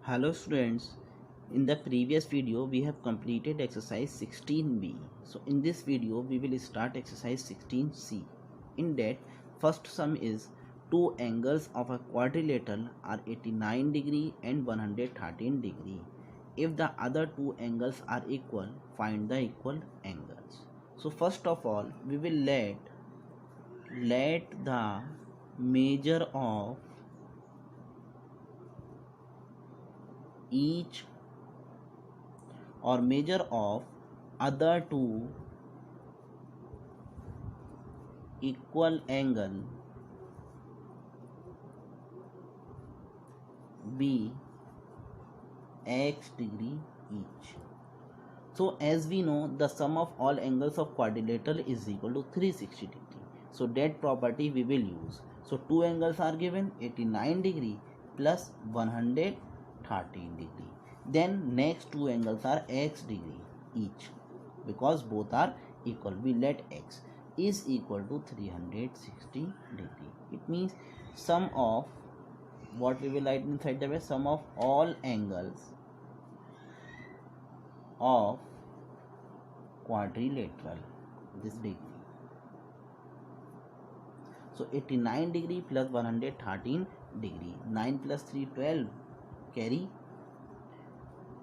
Hello students, in the previous video we have completed exercise 16b. So in this video we will start exercise 16c. In that, first sum is two angles of a quadrilateral are 89 degree and 113 degree. If the other two angles are equal, find the equal angles. So first of all we will let the measure of each or measure of other two equal angle be x degree each. So as we know, the sum of all angles of quadrilateral is equal to 360 degree. So that property we will use. So two angles are given, 89 degree plus 113 degree. Then next two angles are x degree each, because both are equal. We let x is equal to 360 degree. It means sum of, what we will write inside the way, sum of all angles of quadrilateral, this degree. So 89 degree plus 113 degree. 9 plus 3 12, carry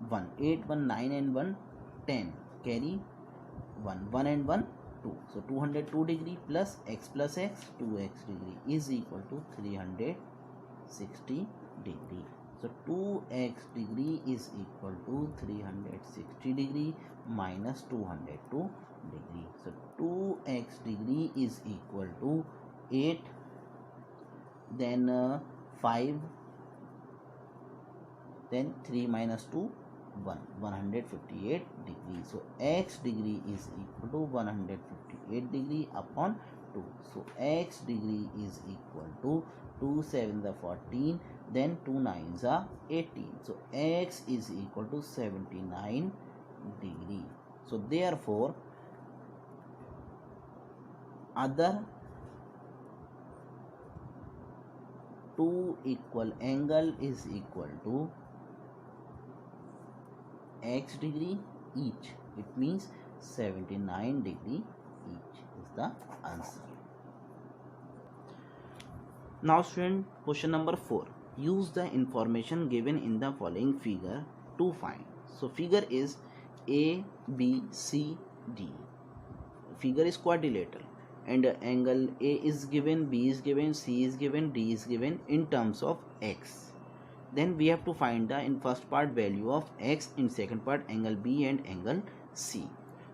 1. 8 1 9 and 1 10, carry 1 and 1 2. So 202 degree plus x 2x degree is equal to 360 degree. So 2x degree is equal to 360 degree minus 202 degree. So 2x degree is equal to 8, then 5, then 3 minus 2 1, 158 degree. So x degree is equal to 158 degree upon 2. So x degree is equal to 2 7 the 14, then 2 9s are 18. So x is equal to 79 degree. So therefore other two equal angle is equal to x degree each. It means 79 degree each is the answer. Now student, question number 4. Use the information given in the following figure to find. So figure is A, B, C, D. Figure is quadrilateral and angle A is given, B is given, C is given, D is given in terms of x. Then we have to find the, in first part, value of x, in second part angle B and angle C.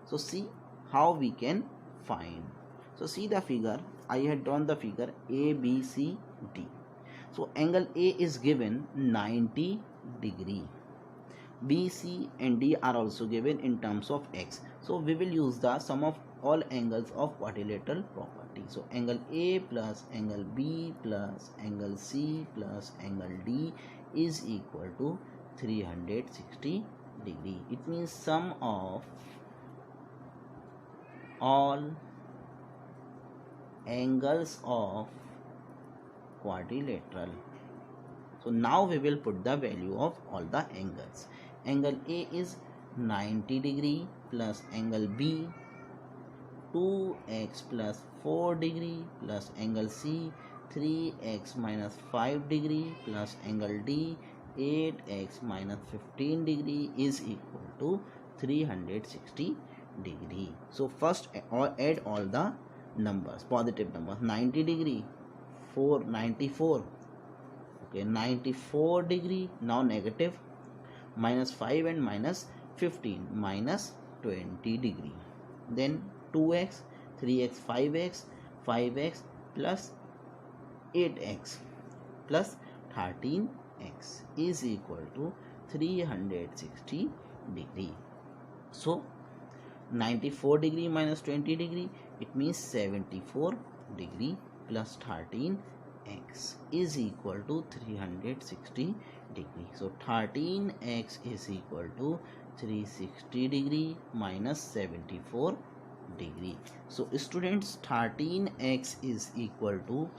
So see how we can find. So see the figure, I had drawn the figure A, B, C, D. So angle A is given 90 degree. B, C and D are also given in terms of x. So we will use the sum of all angles of quadrilateral property. So angle A plus angle B plus angle C plus angle D is equal to 360 degree. It means sum of all angles of quadrilateral. So now we will put the value of all the angles. Angle A is 90 degree plus angle B 2x plus 4 degree plus angle C 3x minus 5 degree plus angle D 8x minus 15 degree is equal to 360 degree. So first add all the numbers, positive numbers. 90 degree 94, okay, 94 degree, now negative, minus 5 and minus 15, minus 20 degree. Then 2x, 3x, 5x plus 8x plus 13x is equal to 360 degree. So 94 degree minus 20 degree, it means 74 degree plus 13x is equal to 360 degree. So 13x is equal to 360 degree minus 74 degree. So students, 13x is equal to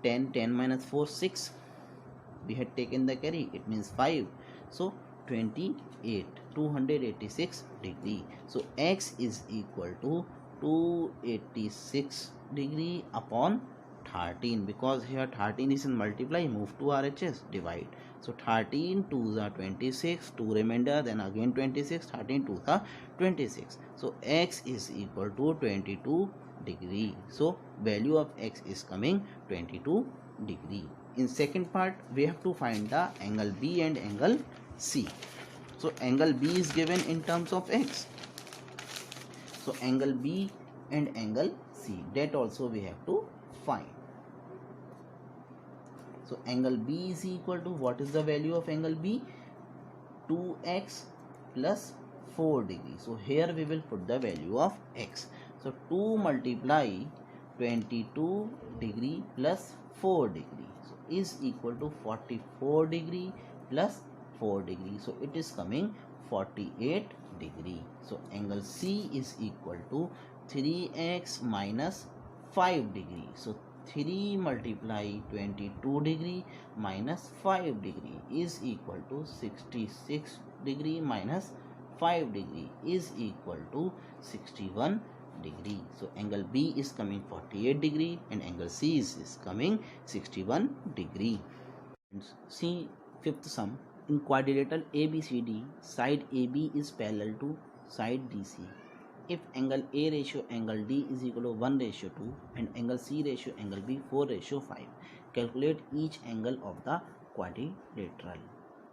10 minus 4 6, we had taken the carry, it means 5. So 28, 286 degree. So x is equal to 286 degree upon 13, because here 13 is in multiply, move to RHS, divide. So 13 2 the 26, 2 remainder, then again 26, 13 2 the 26. So x is equal to 22 degree. So value of x is coming 22 degree. In second part, we have to find the angle B and angle C. So angle B is given in terms of x. So angle B and angle C, that also we have to find. So angle B is equal to, what is the value of angle B? 2x plus 4 degree. So here we will put the value of x. So 2 multiply 22 degree plus 4 degree, so is equal to 44 degree plus 4 degree. So it is coming 48 degree. So angle C is equal to 3x minus 5 degree. So 3 multiply 22 degree minus 5 degree is equal to 66 degree minus 5 degree is equal to 61 degree. So angle B is coming 48 degree and angle C is coming 61 degree. See fifth sum. In quadrilateral ABCD, side AB is parallel to side DC. If angle A ratio angle D is equal to 1 ratio 2 and angle C ratio angle B 4 ratio 5, calculate each angle of the quadrilateral.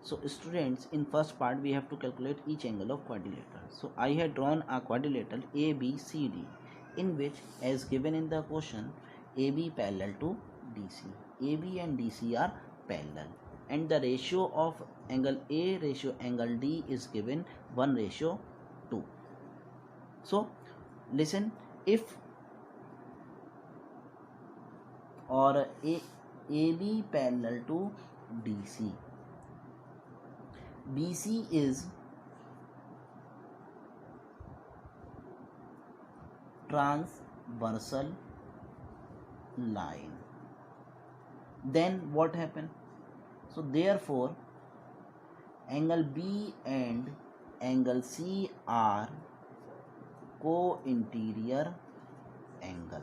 So students, in first part we have to calculate each angle of quadrilateral. So I had drawn a quadrilateral ABCD, in which, as given in the question, AB parallel to DC. AB and DC are parallel, and the ratio of angle A ratio angle D is given 1 ratio 2. So listen, if or AB parallel to DC, BC is transversal line, then what happened? So therefore angle B and angle C are co-interior angle.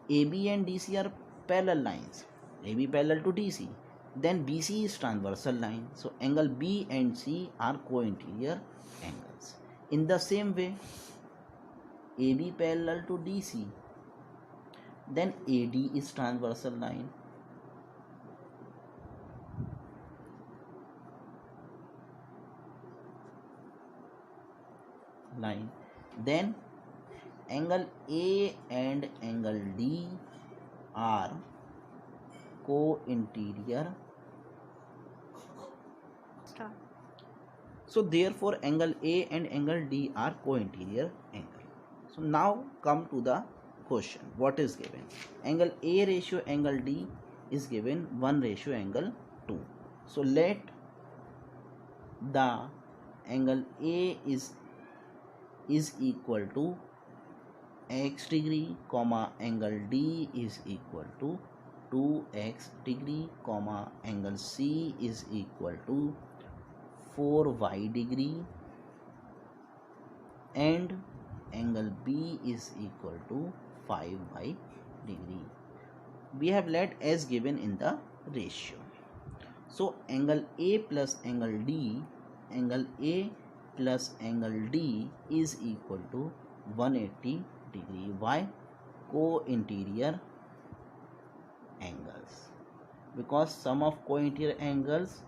AB and DC are parallel lines. AB parallel to DC. Then BC is transversal line. So angle B and C are co-interior angles. In the same way, AB parallel to DC. Then AD is transversal line. Then angle A and angle D are co-interior. So therefore angle A and angle D are co-interior angle. So now come to the question. What is given? Angle A ratio angle D is given 1 ratio angle 2. So let the angle A is equal to x degree, comma angle D is equal to 2x degree, comma angle C is equal to 4y degree, and angle B is equal to 5y degree. We have let as given in the ratio. So angle A plus angle D, angle A plus angle D is equal to 180 degree. Why? Co-interior angles, because sum of co-interior angles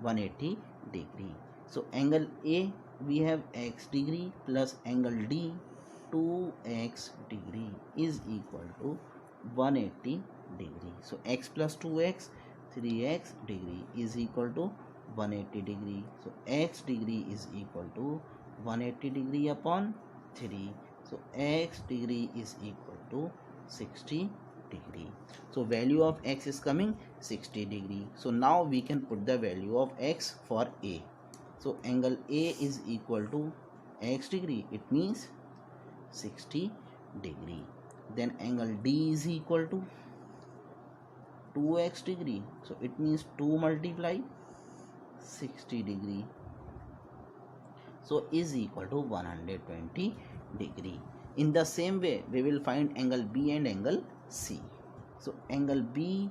180 degree. So angle A we have x degree plus angle D 2x degree is equal to 180 degree. So x plus 2x 3x degree is equal to 180 degree. So x degree is equal to 180 degree upon 3. So x degree is equal to 60 degree. So value of x is coming 60 degree. So now we can put the value of x for A. So angle A is equal to x degree. It means 60 degree. then angle D is equal to 2x degree, so it means 2 multiply 60 degree, so is equal to 120 degree. In the same way we will find angle B and angle C. So angle B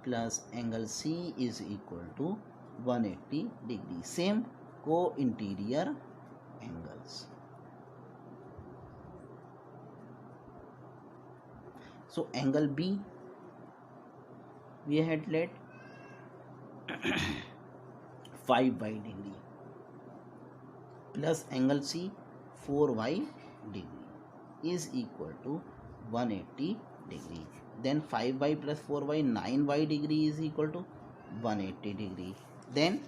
plus angle C is equal to 180 degree, same co-interior angles. So angle B we had let 5y degree plus angle C 4y degree is equal to 180 degree. Then 5y plus 4y 9y degree is equal to 180 degree. Then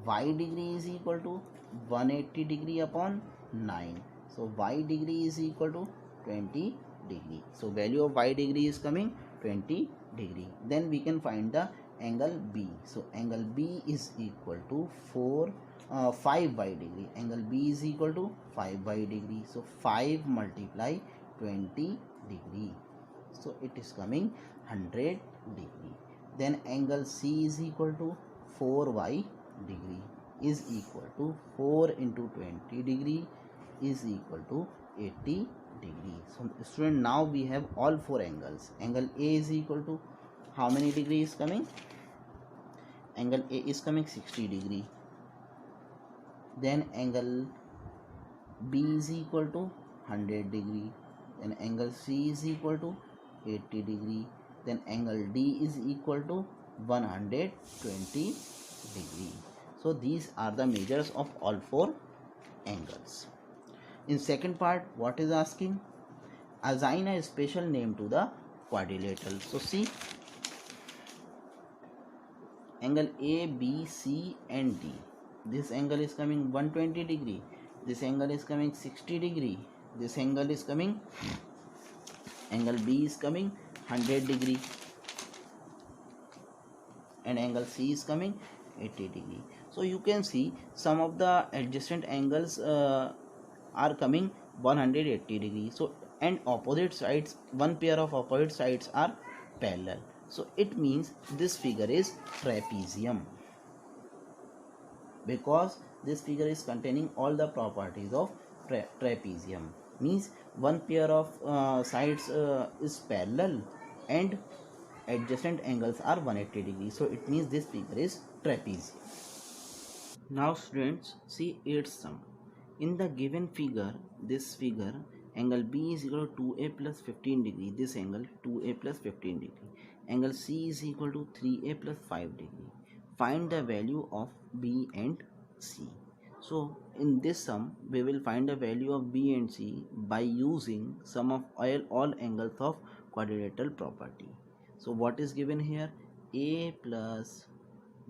y degree is equal to 180 degree upon 9. So y degree is equal to 20 degree. So value of y degree is coming 20 degree. Then we can find the angle B. So angle B is equal to 5y degree. Angle B is equal to 5y degree. So 5 multiply 20 degree. So it is coming 100 degree. Then angle C is equal to 4y degree is equal to 4 into 20 degree is equal to 80 degree. So student, now we have all four angles. Angle A is equal to how many degree is coming? Angle A is coming 60 degree. Then angle B is equal to 100 degree. Then angle C is equal to 80 degree. Then angle D is equal to 120 degree. So these are the measures of all four angles. In second part, what is asking? Assign a special name to the quadrilateral. So see, angle A, B, C and D. This angle is coming 120 degree. This angle is coming 60 degree. This angle is coming, angle B is coming 100 degree. And angle C is coming 80 degree. So you can see some of the adjacent angles are coming 180 degree. So and opposite sides, one pair of opposite sides are parallel. So it means this figure is trapezium, because this figure is containing all the properties of trapezium. Means one pair of sides is parallel and adjacent angles are 180 degrees. So it means this figure is trapezium. Now students, see its sum. In the given figure, this figure, angle B is equal to 2a plus 15 degree. This angle 2a plus 15 degree. Angle C is equal to 3a plus 5 degree. Find the value of B and C. So in this sum, we will find the value of B and C by using sum of all angles of quadrilateral property. So what is given here? A plus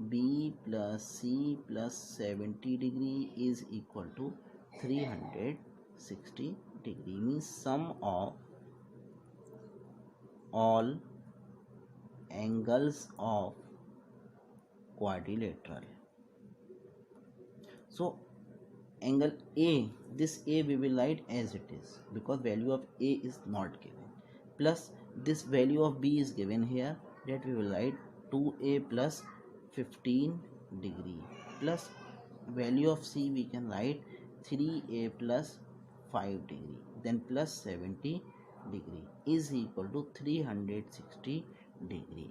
B plus C plus 70 degree is equal to 360 degree. Means sum of all angles of quadrilateral. So angle A, this A we will write as it is because value of A is not given, plus this value of B is given here, that we will write 2a plus 15 degree, plus value of C we can write 3a plus 5 degree, then plus 70 degree is equal to 360 degree.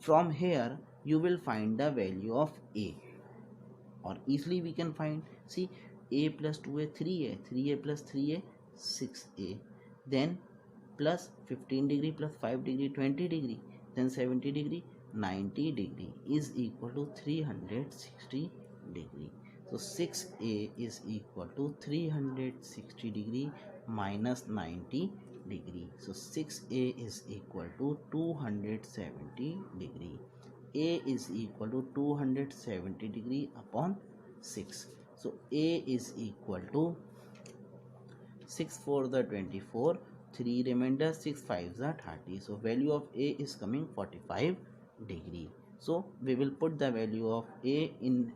From here you will find the value of A, or easily we can find, see, a plus 2a 3a, 3a plus 3a 6a, then plus 15 degree plus 5 degree 20 degree, then 70 degree 90 degree is equal to 360 degree. So 6a is equal to 360 degree minus 90 degree. So 6a is equal to 270 degree. A is equal to 270 degree upon 6. So A is equal to 6 4 the 24, 3 remainder, 6 5 the 30. So value of A is coming 45 degree. So we will put the value of A in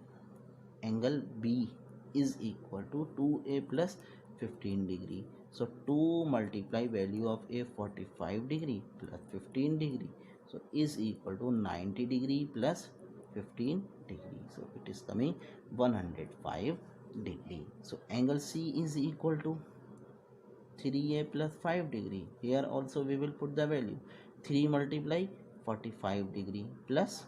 angle B is equal to 2a plus 15 degree. So 2 multiply value of a 45 degree plus 15 degree, so is equal to 90 degree plus 15 degree. So it is coming 105 degree. So angle C is equal to 3a plus 5 degree. Here also we will put the value 3 multiply 45 degree plus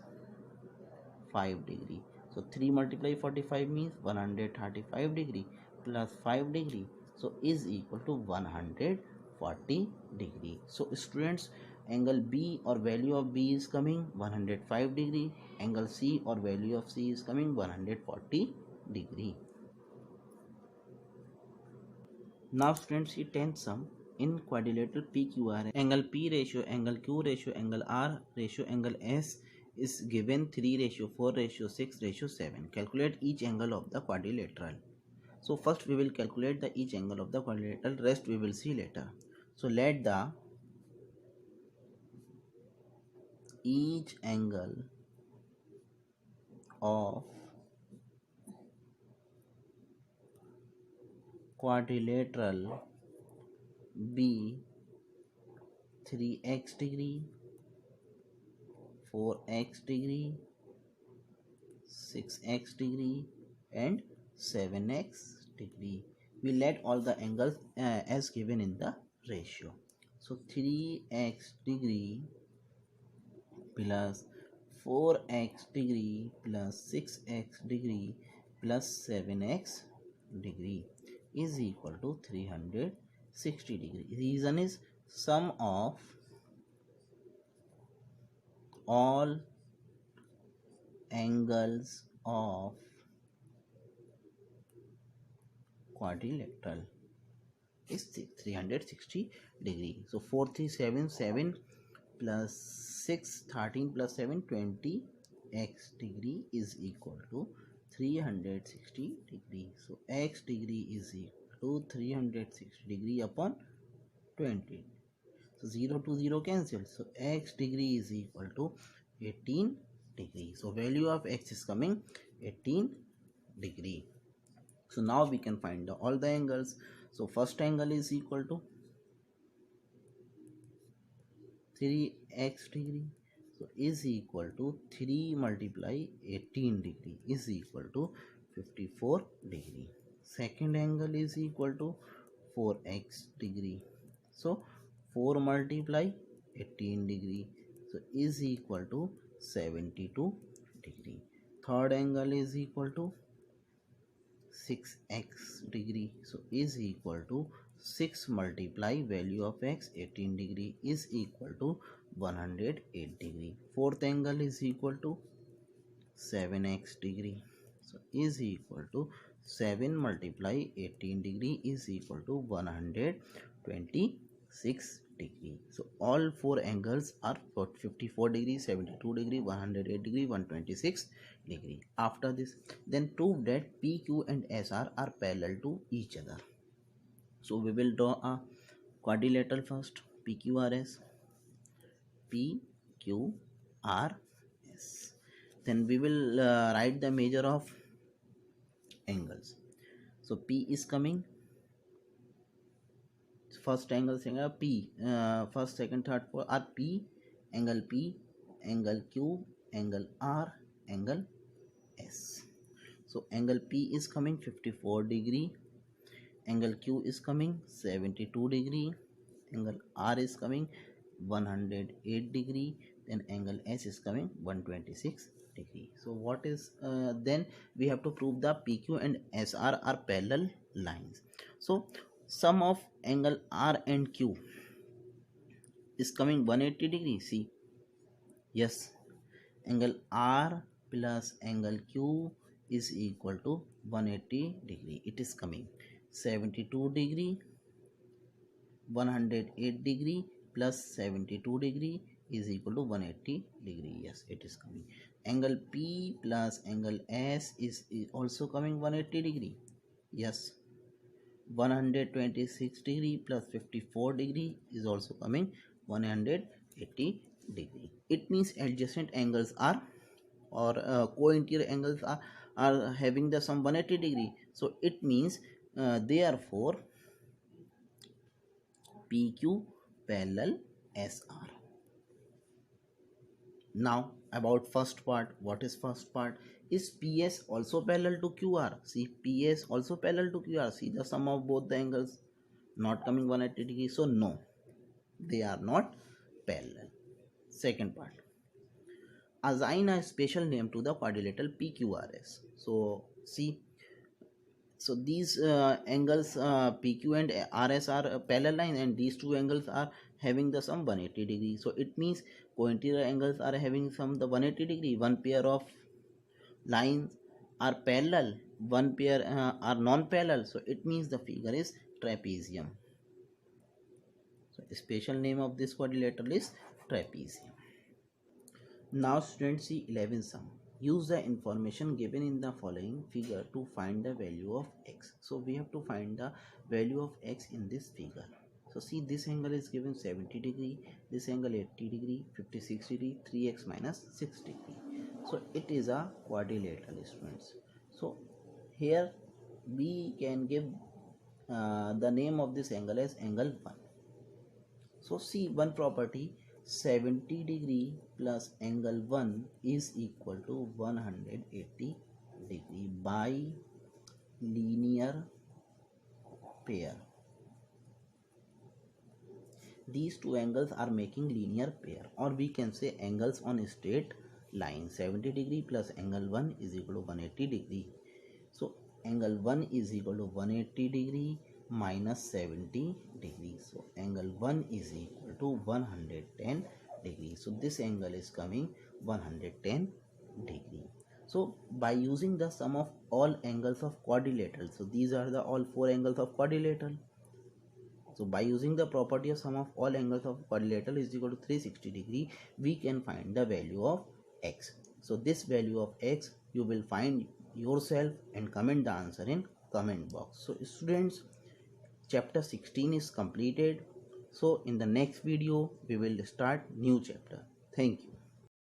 5 degree. So 3 multiply 45 means 135 degree plus 5 degree, so is equal to 140 degree. So students, angle B or value of B is coming 105 degree, angle C or value of C is coming 140 degree. Now students, see 10th sum. In quadrilateral PQR, angle P ratio, angle Q ratio, angle R ratio, angle S is given 3 ratio 4 ratio 6 ratio 7. Calculate each angle of the quadrilateral. So first we will calculate the each angle of the quadrilateral, rest we will see later. So let the each angle of quadrilateral be 3x degree, 4x degree, 6x degree and 7x degree. We let all the angles as given in the ratio. So 3x degree plus 4x degree plus 6x degree plus 7x degree is equal to 360 degree. Reason is sum of all angles of quadrilateral is 360 degree. So 4377 plus 6 13 plus 7 20 x degree is equal to 360 degree. So x degree is equal to 360 degree upon 20. So 0 to 0 cancel. So x degree is equal to 18 degree. So value of x is coming 18 degree. So now we can find all the angles. So first angle is equal to 3x degree, so is equal to 3 multiply 18 degree is equal to 54 degree. Second angle is equal to 4x degree, so 4 multiply 18 degree, so is equal to 72 degree. Third angle is equal to 6x degree, so is equal to 6 multiply value of x 18 degree is equal to 108 degree. Fourth angle is equal to 7x degree, so is equal to 7 multiply 18 degree is equal to 126 degree. So all four angles are 54 degree, 72 degree, 108 degree, 126 degree. After this, then prove that PQ and SR are parallel to each other. So we will draw a quadrilateral first, PQRS, PQRS. Then we will write the measure of angles. So P is coming, first angle saying P, first, second, third, fourth are P, angle P, angle Q, angle R, angle S. So angle P is coming 54 degree, angle Q is coming 72 degree, angle R is coming 108 degree, then angle S is coming 126 degree. So what is then we have to prove the PQ and SR are parallel lines. So sum of angle R and Q is coming 180 degree. See, yes, angle R plus angle Q is equal to 180 degree. It is coming 72 degree, 108 degree plus 72 degree is equal to 180 degree. Yes, it is coming. Angle P plus angle S is also coming 180 degree. Yes, 126 degree plus 54 degree is also coming 180 degree. It means adjacent angles are or co-interior angles are having the sum 180 degree. So it means therefore PQ parallel SR. Now about first part, what is first part? Is PS also parallel to QR? See, PS also parallel to QR. See the sum of both the angles not coming 180 degrees. So no, they are not parallel. Second part, assign a special name to the quadrilateral PQRS. So see, so these angles PQ and RS are parallel lines, and these two angles are having the sum 180 degree. So it means co-interior angles are having sum the 180 degree. One pair of lines are parallel, one pair are non-parallel. So it means the figure is trapezium. So special name of this quadrilateral is trapezium. Now students, see 11 sum. Use the information given in the following figure to find the value of x. So we have to find the value of x in this figure. So see, this angle is given 70 degree, this angle 80 degree, 56 degree, 3x minus 6 degree. So it is a quadrilateral, students. So here we can give the name of this angle as angle 1. So see one property, 70 degree plus angle 1 is equal to 180 degree by linear pair. These two angles are making linear pair, or we can say angles on a straight line. 70 degree plus angle 1 is equal to 180 degree. So angle 1 is equal to 180 degree minus 70 degrees. So angle 1 is equal to 110 degrees. So this angle is coming 110 degree. So by using the sum of all angles of quadrilateral, so these are the all four angles of quadrilateral. So by using the property of sum of all angles of quadrilateral is equal to 360 degree, we can find the value of x. So this value of x you will find yourself and comment the answer in comment box. So students, chapter 16 is completed. So in the next video we will start new chapter. Thank you.